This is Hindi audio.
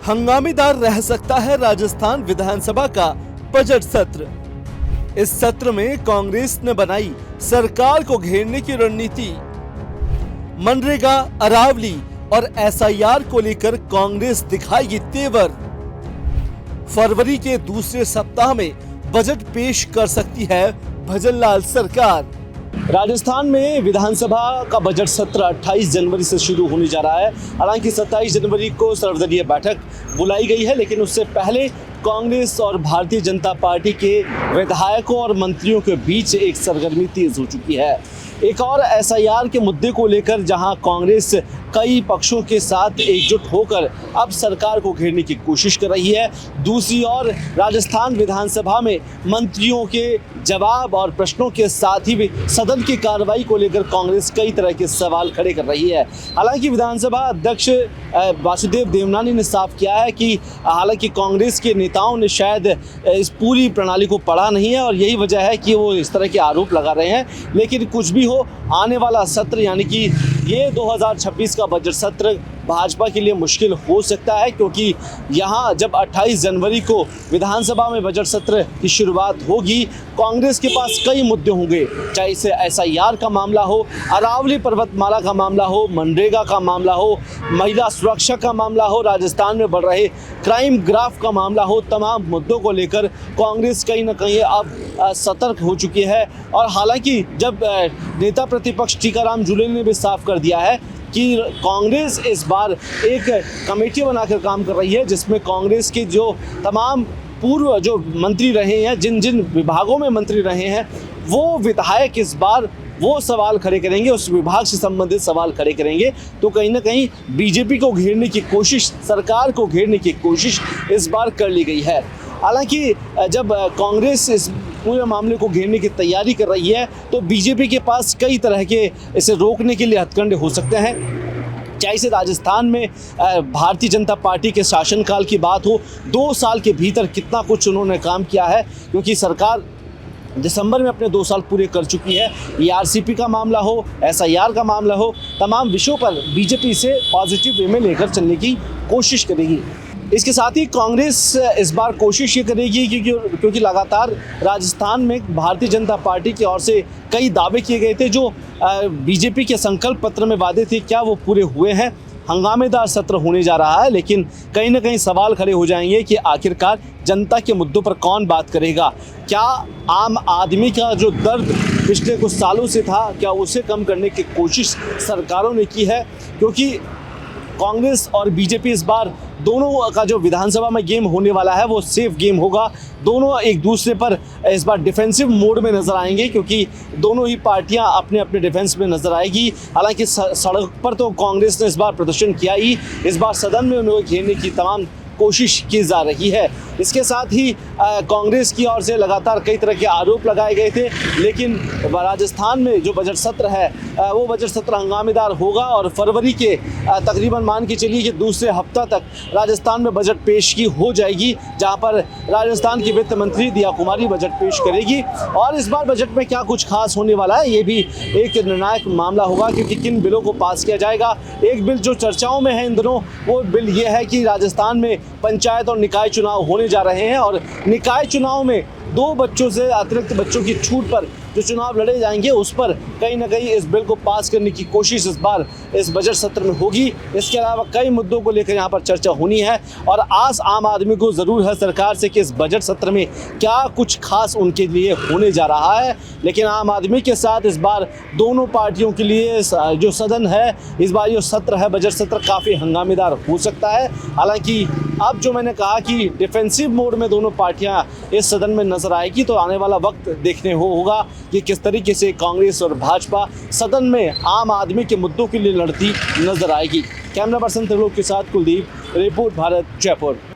हंगामेदार रह सकता है राजस्थान विधानसभा का बजट सत्र। इस सत्र में कांग्रेस ने बनाई सरकार को घेरने की रणनीति। मनरेगा, अरावली और एसआईआर को लेकर कांग्रेस दिखाएगी तेवर। फरवरी के दूसरे सप्ताह में बजट पेश कर सकती है भजनलाल सरकार। राजस्थान में विधानसभा का बजट सत्र 28 जनवरी से शुरू होने जा रहा है। हालांकि 27 जनवरी को सर्वदलीय बैठक बुलाई गई है, लेकिन उससे पहले कांग्रेस और भारतीय जनता पार्टी के विधायकों और मंत्रियों के बीच एक सरगर्मी तेज हो चुकी है। एक और एसआईआर के मुद्दे को लेकर जहां कांग्रेस कई पक्षों के साथ एकजुट होकर अब सरकार को घेरने की कोशिश कर रही है, दूसरी ओर राजस्थान विधानसभा में मंत्रियों के जवाब और प्रश्नों के साथ ही सदन की कार्रवाई को लेकर कांग्रेस कई तरह के सवाल खड़े कर रही है। हालांकि विधानसभा अध्यक्ष वासुदेव देवनानी ने साफ किया है कि हालांकि कांग्रेस के नेताओं ने शायद इस पूरी प्रणाली को पढ़ा नहीं है और यही वजह है कि वो इस तरह के आरोप लगा रहे हैं। लेकिन कुछ भी हो, आने वाला सत्र यानी कि ये 2026 का बजट सत्र भाजपा के लिए मुश्किल हो सकता है, क्योंकि यहाँ जब 28 जनवरी को विधानसभा में बजट सत्र की शुरुआत होगी, कांग्रेस के पास कई मुद्दे होंगे, चाहे इसे एसआईआर का मामला हो, अरावली पर्वतमाला का मामला हो, मनरेगा का मामला हो, महिला सुरक्षा का मामला हो, राजस्थान में बढ़ रहे क्राइम ग्राफ का मामला हो। तमाम मुद्दों को लेकर कांग्रेस कहीं ना कहीं अब सतर्क हो चुकी है। और हालांकि जब नेता प्रतिपक्ष टीकाराम जूली ने भी साफ कर दिया है कि कांग्रेस इस बार एक कमेटी बनाकर काम कर रही है, जिसमें कांग्रेस के जो तमाम पूर्व जो मंत्री रहे हैं, जिन जिन विभागों में मंत्री रहे हैं, वो विधायक इस बार वो सवाल खड़े करेंगे, उस विभाग से संबंधित सवाल खड़े करेंगे। तो कहीं ना कहीं बीजेपी को घेरने की कोशिश, सरकार को घेरने की कोशिश इस बार कर ली गई है। हालांकि जब कांग्रेस इस पूरे मामले को घेरने की तैयारी कर रही है, तो बीजेपी के पास कई तरह के इसे रोकने के लिए हथकंडे हो सकते हैं। चाहे से राजस्थान में भारतीय जनता पार्टी के शासनकाल की बात हो, 2 साल के भीतर कितना कुछ उन्होंने काम किया है, क्योंकि सरकार दिसंबर में अपने 2 साल पूरे कर चुकी है। ईआरसीपी का मामला हो, एसआईआर का मामला हो, तमाम विषयों पर बीजेपी से पॉजिटिव वे में लेकर चलने की कोशिश करेगी। इसके साथ ही कांग्रेस इस बार कोशिश ये करेगी क्योंकि लगातार राजस्थान में भारतीय जनता पार्टी की ओर से कई दावे किए गए थे, जो बीजेपी के संकल्प पत्र में वादे थे, क्या वो पूरे हुए हैं। हंगामेदार सत्र होने जा रहा है, लेकिन कहीं ना कहीं सवाल खड़े हो जाएंगे कि आखिरकार जनता के मुद्दों पर कौन बात करेगा। क्या आम आदमी का जो दर्द पिछले कुछ सालों से था, क्या उसे कम करने की कोशिश सरकारों ने की है, क्योंकि कांग्रेस और बीजेपी इस बार दोनों का जो विधानसभा में गेम होने वाला है वो सेफ गेम होगा। दोनों एक दूसरे पर इस बार डिफेंसिव मोड में नजर आएंगे, क्योंकि दोनों ही पार्टियां अपने अपने डिफेंस में नजर आएगी। हालांकि सड़क पर तो कांग्रेस ने इस बार प्रदर्शन किया ही, इस बार सदन में उन्हें घेरने की तमाम कोशिश की जा रही है। इसके साथ ही कांग्रेस की ओर से लगातार कई तरह के आरोप लगाए गए थे, लेकिन राजस्थान में जो बजट सत्र है वो बजट सत्र हंगामेदार होगा और फरवरी के तकरीबन मान के चलिए कि दूसरे हफ्ता तक राजस्थान में बजट पेश की हो जाएगी, जहां पर राजस्थान की वित्त मंत्री दिया कुमारी बजट पेश करेगी। और इस बार बजट में क्या कुछ खास होने वाला है, ये भी एक निर्णायक मामला होगा, क्योंकि किन बिलों को पास किया जाएगा। एक बिल जो चर्चाओं में है इन दिनों, वो बिल ये है कि राजस्थान में पंचायत और निकाय चुनाव होने जा रहे हैं और निकाय चुनाव में 2 बच्चों से अतिरिक्त बच्चों की छूट पर जो चुनाव लड़े जाएंगे, उस पर कहीं ना कहीं इस बिल को पास करने की कोशिश इस बार इस बजट सत्र में होगी। इसके अलावा कई मुद्दों को लेकर यहाँ पर चर्चा होनी है और आस आम आदमी को ज़रूर है सरकार से कि इस बजट सत्र में क्या कुछ खास उनके लिए होने जा रहा है। लेकिन आम आदमी के साथ इस बार दोनों पार्टियों के लिए जो सदन है, इस बार जो सत्र है बजट सत्र काफ़ी हंगामेदार हो सकता है। हालांकि अब जो मैंने कहा कि डिफेंसिव मोड में दोनों पार्टियां इस सदन में नजर आएगी, तो आने वाला वक्त देखने होगा कि किस तरीके से कांग्रेस और भाजपा सदन में आम आदमी के मुद्दों के लिए लड़ती नजर आएगी। कैमरा पर्सन त्रिलोक के साथ कुलदीप, रिपोर्ट भारत, जयपुर।